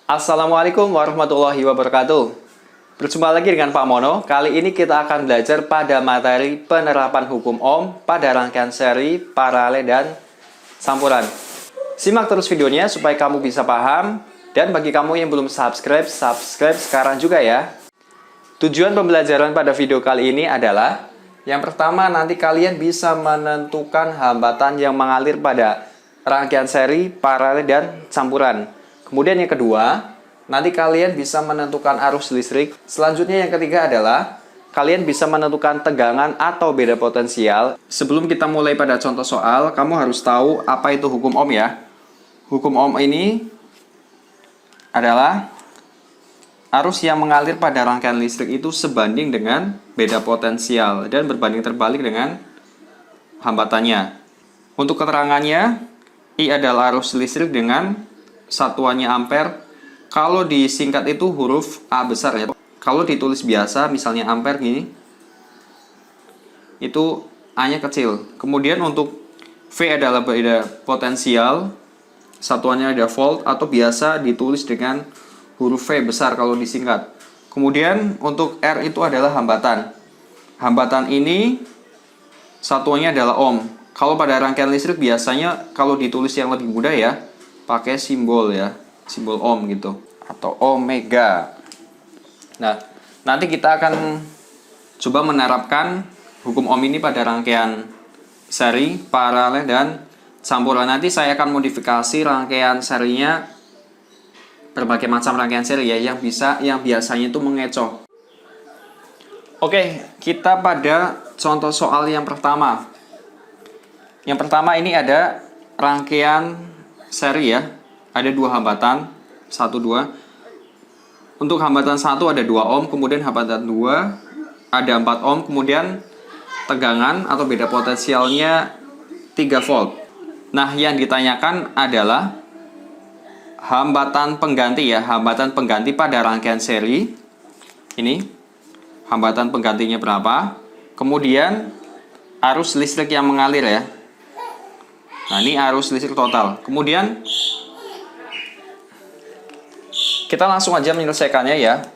Assalamualaikum warahmatullahi wabarakatuh. Berjumpa lagi dengan Pak Mono. Kali ini kita akan belajar pada materi penerapan hukum Ohm pada rangkaian seri, paralel, dan campuran. Simak terus videonya supaya kamu bisa paham. Dan bagi kamu yang belum subscribe sekarang juga ya. Tujuan pembelajaran pada video kali ini adalah yang pertama, nanti kalian bisa menentukan hambatan yang mengalir pada rangkaian seri, paralel, dan campuran. Kemudian yang kedua, nanti kalian bisa menentukan arus listrik. Selanjutnya yang ketiga adalah kalian bisa menentukan tegangan atau beda potensial. Sebelum kita mulai pada contoh soal, kamu harus tahu apa itu hukum Ohm ya. Hukum Ohm ini adalah arus yang mengalir pada rangkaian listrik itu sebanding dengan beda potensial dan berbanding terbalik dengan hambatannya. Untuk keterangannya, I adalah arus listrik dengan satuannya ampere. Kalau disingkat itu huruf A besar ya. Kalau ditulis biasa, misalnya ampere gini, itu A-nya kecil. Kemudian untuk V adalah beda potensial, satuannya ada volt, atau biasa ditulis dengan huruf V besar kalau disingkat. Kemudian untuk R itu adalah hambatan. Hambatan ini satuannya adalah ohm. Kalau pada rangkaian listrik biasanya kalau ditulis yang lebih mudah ya, pakai simbol ya, simbol ohm gitu, atau omega. Nah, nanti kita akan coba menerapkan hukum ohm ini pada rangkaian seri, paralel, dan campuran. Nanti saya akan modifikasi rangkaian serinya, berbagai macam rangkaian seri ya, yang biasanya itu mengecoh. Oke, kita pada contoh soal yang pertama. Yang pertama ini ada rangkaian seri ya. Ada dua hambatan, 1, 2. Untuk hambatan 1 ada 2 ohm, kemudian hambatan 2 ada 4 ohm, kemudian tegangan atau beda potensialnya 3 volt. Nah, yang ditanyakan adalah hambatan pengganti ya, hambatan pengganti pada rangkaian seri. Ini hambatan penggantinya berapa? Kemudian arus listrik yang mengalir ya. Nah, ini arus listrik total. Kemudian kita langsung aja menyelesaikannya ya.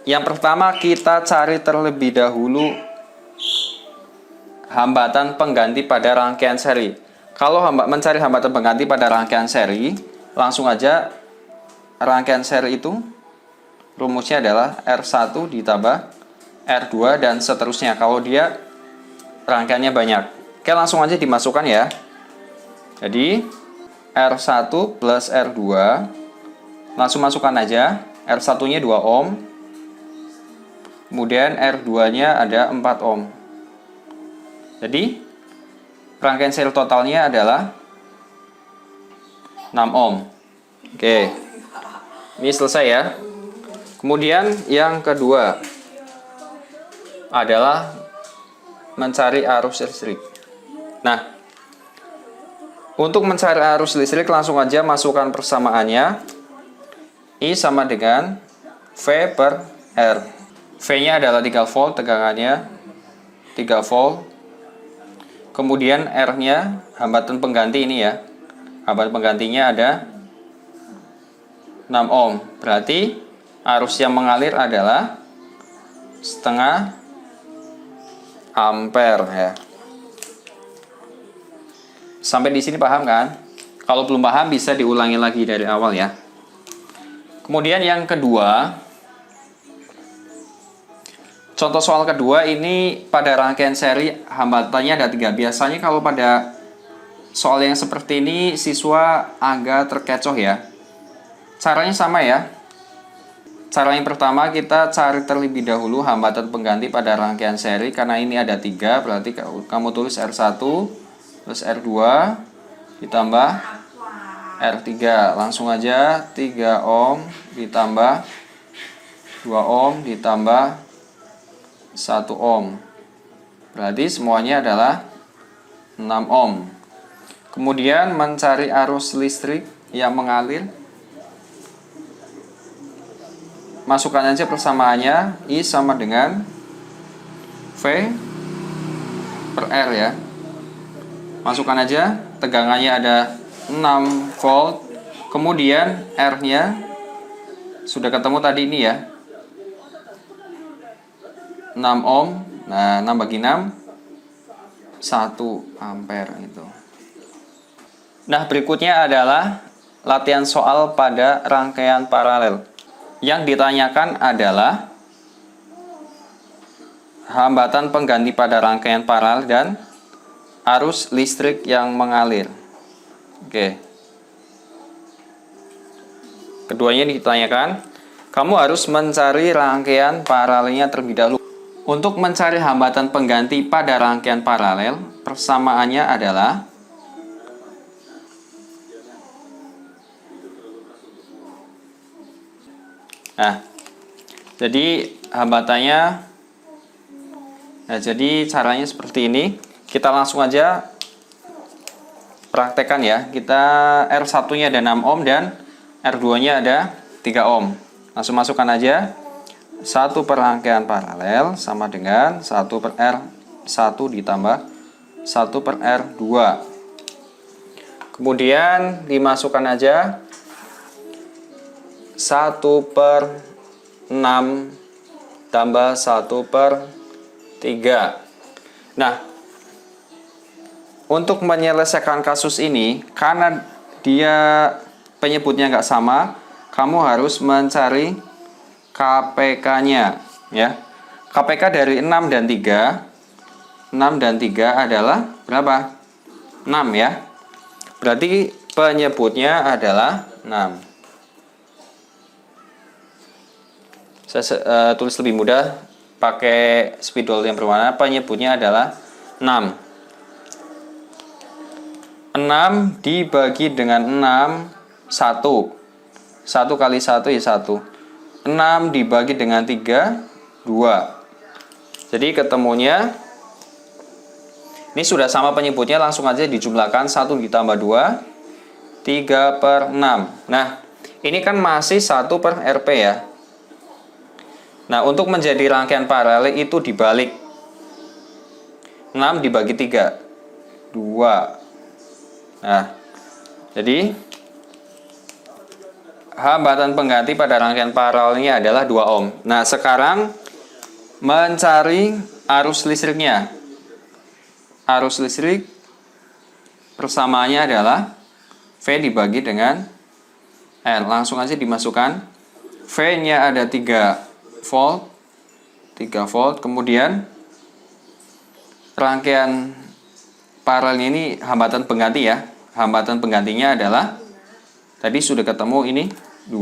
Yang pertama kita cari terlebih dahulu hambatan pengganti pada rangkaian seri. Kalau mencari hambatan pengganti pada rangkaian seri, langsung aja rangkaian seri itu rumusnya adalah R1 ditambah R2 dan seterusnya kalau dia rangkaiannya banyak. Oke, langsung aja dimasukkan ya. Jadi R1 plus R2, langsung masukkan aja. R1 nya 2 ohm, kemudian R2 nya ada 4 ohm. Jadi rangkaian seri totalnya adalah 6 ohm. Oke, ini selesai ya. Kemudian yang kedua adalah mencari arus listrik. Nah, untuk mencari arus listrik langsung aja masukkan persamaannya. I sama dengan V per R. V-nya adalah 3 volt, tegangannya 3 volt. Kemudian R-nya hambatan pengganti ini ya. Hambatan penggantinya ada 6 ohm. Berarti arus yang mengalir adalah setengah ampere ya. Sampai di sini paham kan? Kalau belum paham bisa diulangi lagi dari awal ya. Kemudian yang kedua, contoh soal kedua ini pada rangkaian seri hambatannya ada 3. Biasanya kalau pada soal yang seperti ini siswa agak terkecoh ya. Caranya sama ya. Cara yang pertama kita cari terlebih dahulu hambatan pengganti pada rangkaian seri. Karena ini ada 3, berarti kamu tulis R1 plus R2 ditambah R3. Langsung aja 3 ohm ditambah 2 ohm ditambah 1 ohm. Berarti semuanya adalah 6 ohm. Kemudian mencari arus listrik yang mengalir. Masukkan aja persamaannya. I sama dengan V per R ya. Masukkan aja. Tegangannya ada 6 volt. Kemudian R-nya sudah ketemu tadi ini ya. 6 ohm. Nah, 6 bagi 6 1 ampere itu. Nah, berikutnya adalah latihan soal pada rangkaian paralel. Yang ditanyakan adalah hambatan pengganti pada rangkaian paralel dan arus listrik yang mengalir. Oke. Keduanya ditanyakan, kamu harus mencari rangkaian paralelnya terlebih dahulu. Untuk mencari hambatan pengganti pada rangkaian paralel, persamaannya adalah jadi hambatannya. Nah, jadi caranya seperti ini. Kita langsung aja praktekkan ya. Kita R1-nya ada 6 ohm dan R2-nya ada 3 ohm. Langsung masukkan aja. 1 per rangkaian paralel sama dengan 1 per R1 ditambah 1 per R2. Kemudian dimasukkan aja 1 per 6 tambah 1 per 3. Nah, untuk menyelesaikan kasus ini, karena dia penyebutnya nggak sama, kamu harus mencari KPK-nya ya. KPK dari 6 dan 3. 6 dan 3 adalah berapa? 6 ya. Berarti penyebutnya adalah 6. Saya tulis lebih mudah pakai spidol yang berwarna. Penyebutnya adalah 6. 6 dibagi dengan 6 1. 1 kali 1 ya 1. 6 dibagi dengan 3 2. Jadi ketemunya ini sudah sama penyebutnya, langsung aja dijumlahkan 1 ditambah 2 3 per 6. Nah, ini kan masih 1 per Rp ya. Nah, untuk menjadi rangkaian paralel itu dibalik. 6 dibagi 3 2. Nah, jadi hambatan pengganti pada rangkaian paralelnya adalah 2 ohm. Nah, sekarang mencari arus listriknya. Arus listrik persamaannya adalah V dibagi dengan L. Langsung aja dimasukkan. V-nya ada 3 volt. 3 volt. Kemudian rangkaian paralel ini hambatan pengganti ya. Hambatan penggantinya adalah tadi sudah ketemu ini 2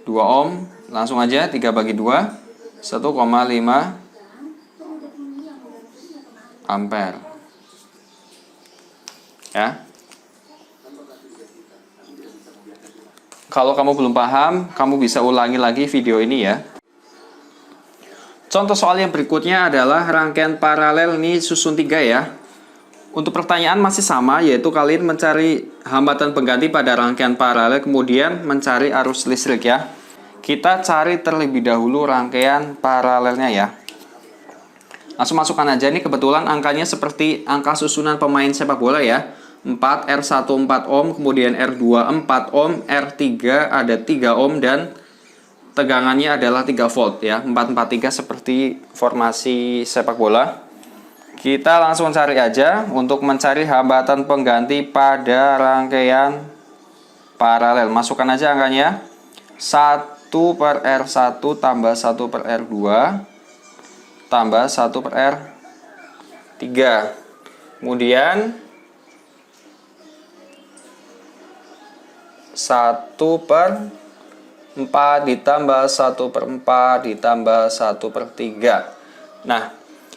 ohm. Langsung aja 3 bagi 2 1,5 ampere ya. Kalau kamu belum paham, kamu bisa ulangi lagi video ini ya. Contoh soal yang berikutnya adalah rangkaian paralel ini susun 3 ya. Untuk pertanyaan masih sama, yaitu kalian mencari hambatan pengganti pada rangkaian paralel, kemudian mencari arus listrik ya. Kita cari terlebih dahulu rangkaian paralelnya ya. Langsung masukkan aja, ini kebetulan angkanya seperti angka susunan pemain sepak bola ya. 4, R1 4 ohm, kemudian R2 4 ohm, R3 ada 3 ohm, dan tegangannya adalah 3 volt ya. 443 seperti formasi sepak bola. Kita langsung cari aja untuk mencari hambatan pengganti pada rangkaian paralel. Masukkan aja angkanya. 1 per R1 tambah 1 per R2 tambah 1 per R3. Kemudian 1 per 4 ditambah 1 per 4 ditambah 1 per 3. Nah,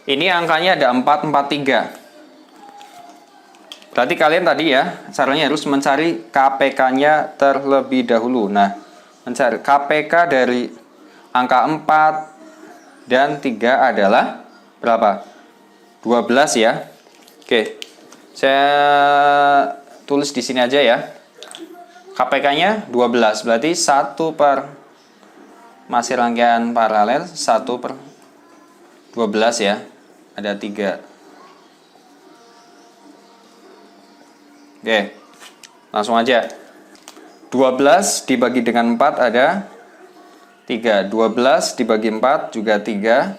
ini angkanya ada 443. Berarti kalian tadi ya, caranya harus mencari KPK-nya terlebih dahulu. Nah, mencari KPK dari angka 4 dan 3 adalah berapa? 12 ya. Oke, saya tulis di sini aja ya. KPK-nya 12, berarti 1 per masih rangkaian paralel 1 per 12 ya. Ada 3. Oke, langsung aja. 12 dibagi dengan 4 ada 3. 12 dibagi 4 juga 3.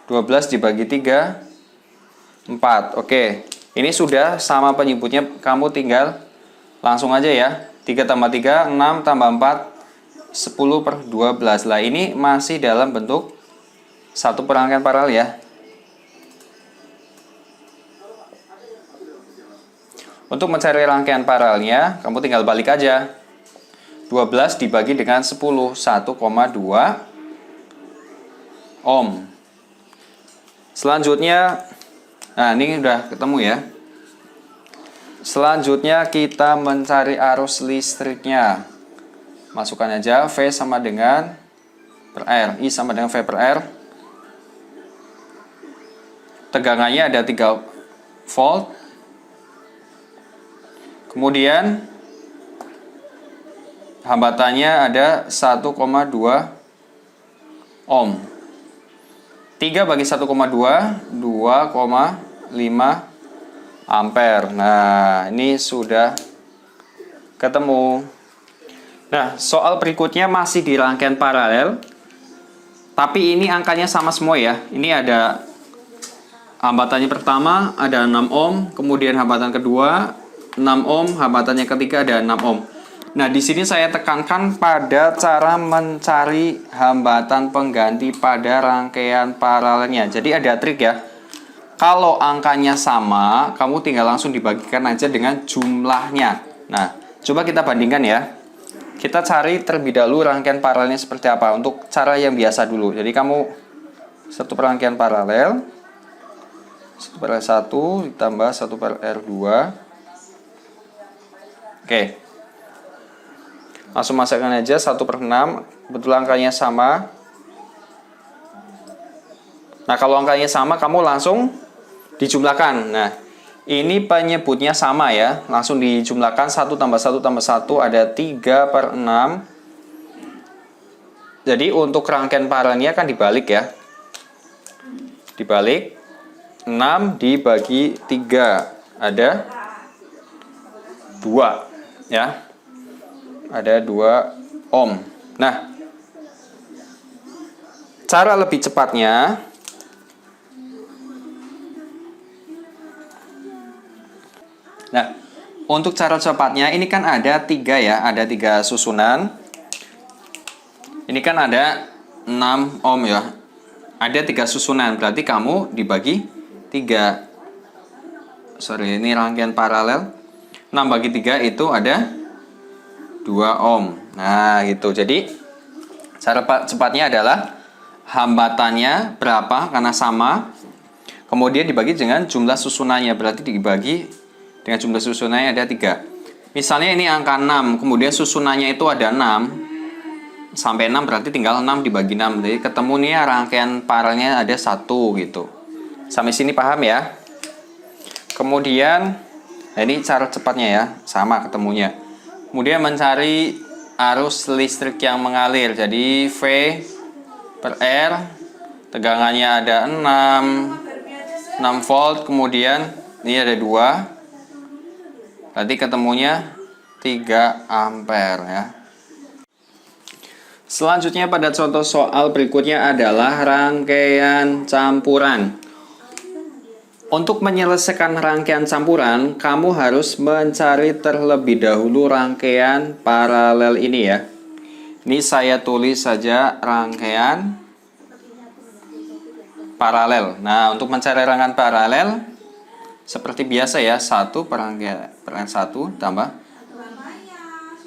12 dibagi 3, 4. Oke, ini sudah sama penyebutnya, kamu tinggal langsung aja ya. 3 tambah 3, 6 tambah 4, 10/12. Lah ini masih dalam bentuk satu perangkaian paralel ya. Untuk mencari rangkaian paralelnya, kamu tinggal balik aja. 12 dibagi dengan 10, 1,2 ohm. Selanjutnya, nah ini udah ketemu ya. Selanjutnya kita mencari arus listriknya. Masukkan aja V sama dengan per R, I sama dengan V per R. Tegangannya ada 3 volt. Kemudian hambatannya ada 1,2 ohm. 3 bagi 1,2, 2,5 ampere. Nah, ini sudah ketemu. Nah, soal berikutnya masih di rangkaian paralel. Tapi ini angkanya sama semua ya. Ini ada hambatannya pertama ada 6 ohm, kemudian hambatan kedua 6 ohm, hambatannya ketiga ada 6 ohm. Nah, di sini saya tekankan pada cara mencari hambatan pengganti pada rangkaian paralelnya. Jadi ada trik ya. Kalau angkanya sama, kamu tinggal langsung dibagikan aja dengan jumlahnya. Nah, coba kita bandingkan ya. Kita cari terlebih dahulu rangkaian paralelnya seperti apa. Untuk cara yang biasa dulu. Jadi kamu satu rangkaian paralel 1/1 ditambah 1/2. Oke. Langsung masukkan aja 1/6. Kebetulan angkanya sama. Nah, kalau angkanya sama, kamu langsung dijumlahkan. Nah, ini penyebutnya sama ya. Langsung dijumlahkan 1 tambah 1 tambah 1 ada 3/6. Jadi untuk rangkaian paralelnya kan dibalik ya. Dibalik. 6 dibagi 3 ada 2 ya. Ada 2 ohm. Nah, cara lebih cepatnya untuk cara cepatnya ini kan ada 3 ya, ada 3 susunan. Ini kan ada 6 ohm ya. Ada 3 susunan, berarti kamu dibagi 3. Sorry, ini rangkaian paralel. 6 bagi 3 itu ada 2 ohm. Nah, gitu. Jadi, cara cepatnya adalah hambatannya berapa karena sama. Kemudian dibagi dengan jumlah susunannya. Berarti dibagi dengan jumlah susunannya ada 3. Misalnya ini angka 6. Kemudian susunannya itu ada 6. Sampai 6 berarti tinggal 6 dibagi 6. Jadi ketemu nih rangkaian paralelnya ada 1 gitu. Sampai sini paham ya? Kemudian, nah ini cara cepatnya ya. Sama ketemunya. Kemudian mencari arus listrik yang mengalir. Jadi V per R, tegangannya ada 6 volt, kemudian ini ada 2. Berarti ketemunya 3 ampere ya. Selanjutnya pada contoh soal berikutnya adalah rangkaian campuran. Untuk menyelesaikan rangkaian campuran, kamu harus mencari terlebih dahulu rangkaian paralel ini ya. Ini saya tulis saja rangkaian paralel. Nah, untuk mencari rangkaian paralel, seperti biasa ya, 1 per 1 tambah.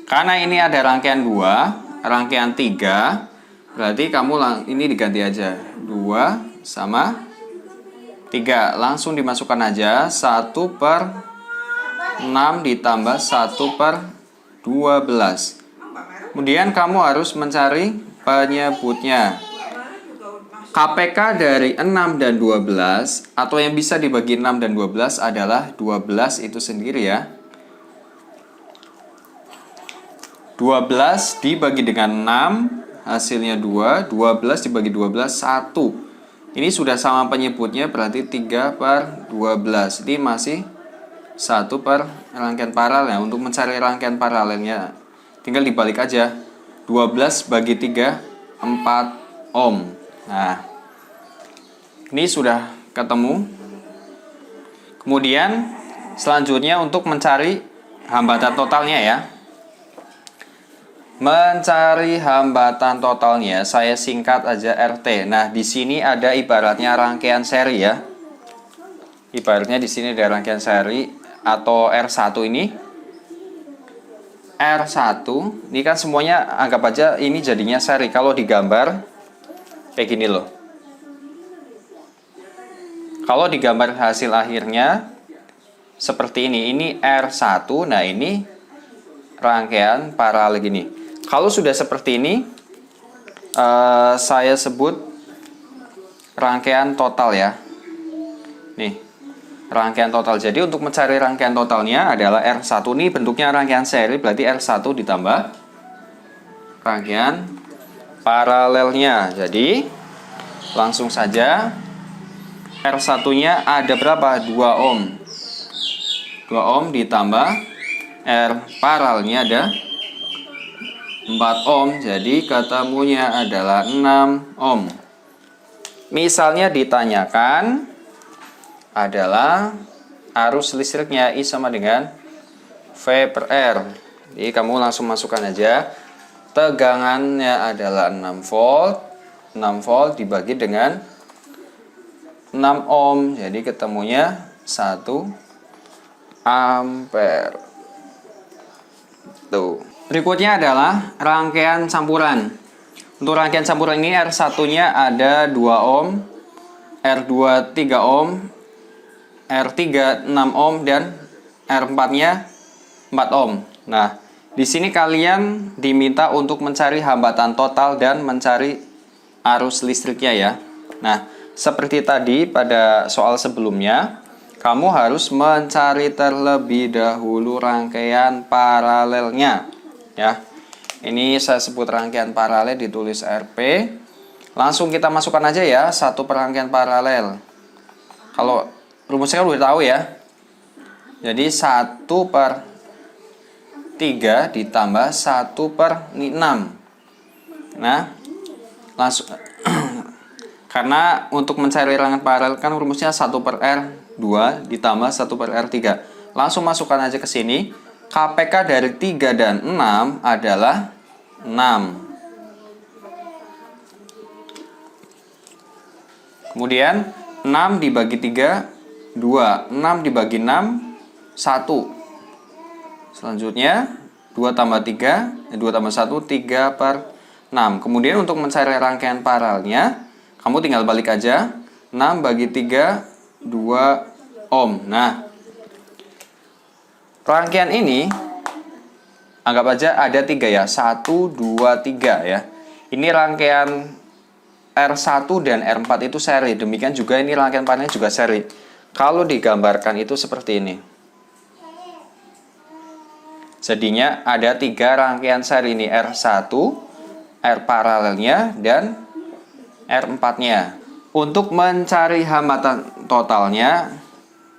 Karena ini ada rangkaian 2, rangkaian 3, berarti kamu ini diganti aja. 2 sama 3, langsung dimasukkan aja 1/6 ditambah 1/12. Kemudian kamu harus mencari penyebutnya. KPK dari 6 dan 12 atau yang bisa dibagi 6 dan 12 adalah 12 itu sendiri ya. 12 dibagi dengan 6 hasilnya 2, 12 dibagi 12 1. Ini sudah sama penyebutnya berarti 3/12. Ini masih 1 per rangkaian paralel. Untuk mencari rangkaian paralelnya tinggal dibalik aja. 12 bagi 3, 4 ohm. Nah, ini sudah ketemu. Kemudian selanjutnya untuk mencari hambatan totalnya ya. Mencari hambatan totalnya saya singkat aja RT. Nah, di sini ada ibaratnya rangkaian seri ya. Ibaratnya di sini ada rangkaian seri atau R1 ini. R1 ini kan semuanya anggap aja ini jadinya seri. Kalau digambar kayak gini loh. Kalau digambar hasil akhirnya seperti ini. Ini R1. Nah, ini rangkaian paralel gini. Kalau sudah seperti ini saya sebut rangkaian total ya. Nih, rangkaian total. Jadi untuk mencari rangkaian totalnya adalah R1 ini bentuknya rangkaian seri, berarti R1 ditambah rangkaian paralelnya. Jadi langsung saja R1-nya ada berapa? 2 ohm. 2 ohm ditambah R paralelnya ada 4 ohm. Jadi ketemunya adalah 6 ohm. Misalnya ditanyakan adalah arus listriknya I sama dengan V per R. Jadi kamu langsung masukkan aja. Tegangannya adalah 6 volt. 6 volt dibagi dengan 6 ohm. Jadi ketemunya 1 ampere. Tuh. Berikutnya adalah rangkaian campuran. Untuk rangkaian campuran ini R1-nya ada 2 ohm, R2 3 ohm, R3 6 ohm dan R4-nya 4 ohm. Nah, di sini kalian diminta untuk mencari hambatan total dan mencari arus listriknya ya. Nah, seperti tadi pada soal sebelumnya, kamu harus mencari terlebih dahulu rangkaian paralelnya ya. Ini saya sebut rangkaian paralel, ditulis RP. Langsung kita masukkan aja ya, satu rangkaian paralel. Kalau rumusnya kan udah tahu ya. Jadi 1 per 3 ditambah 1 per 6. Nah, langsung karena untuk mencari rangkaian paralel kan rumusnya 1 per R2 ditambah 1 per R3. Langsung masukkan aja ke sini. KPK dari 3 dan 6 adalah 6. Kemudian 6 dibagi 3 2, 6 dibagi 6 1. Selanjutnya 2 tambah 3, 2 tambah 1 3 per 6. Kemudian untuk mencari rangkaian paralelnya, kamu tinggal balik aja. 6 bagi 3 2 ohm. Nah, rangkaian ini anggap aja ada 3 ya. 1 2 3 ya. Ini rangkaian R1 dan R4 itu seri. Demikian juga ini rangkaian paralelnya juga seri. Kalau digambarkan itu seperti ini. Jadinya ada 3 rangkaian seri ini, R1, R paralelnya, dan R4-nya. Untuk mencari hambatan totalnya,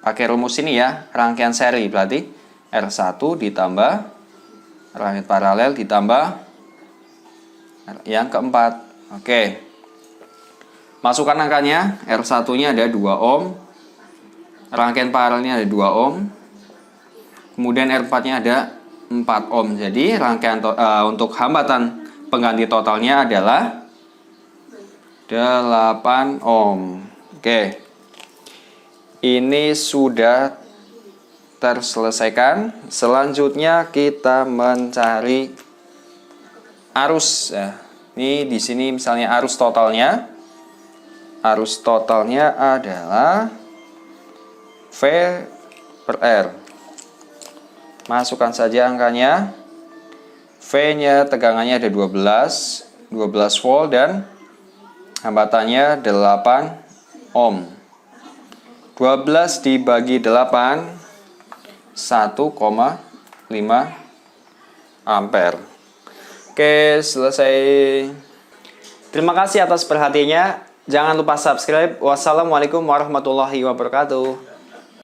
pakai rumus ini ya, rangkaian seri. Berarti R1 ditambah rangkaian paralel ditambah yang keempat. Oke. Masukkan angkanya, R1-nya ada 2 ohm. Rangkaian paralelnya ada 2 ohm. Kemudian R4-nya ada 4 ohm. Jadi rangkaian untuk hambatan pengganti totalnya adalah 8 ohm. Oke. Ini sudah terselesaikan. Selanjutnya kita mencari arus ya. Ini di sini misalnya arus totalnya. Arus totalnya adalah V per R. Masukkan saja angkanya. V-nya tegangannya ada 12 volt dan hambatannya 8 ohm. 12 dibagi 8 1,5 ampere. Oke, selesai. Terima kasih atas perhatiannya. Jangan lupa subscribe. Wassalamualaikum warahmatullahi wabarakatuh.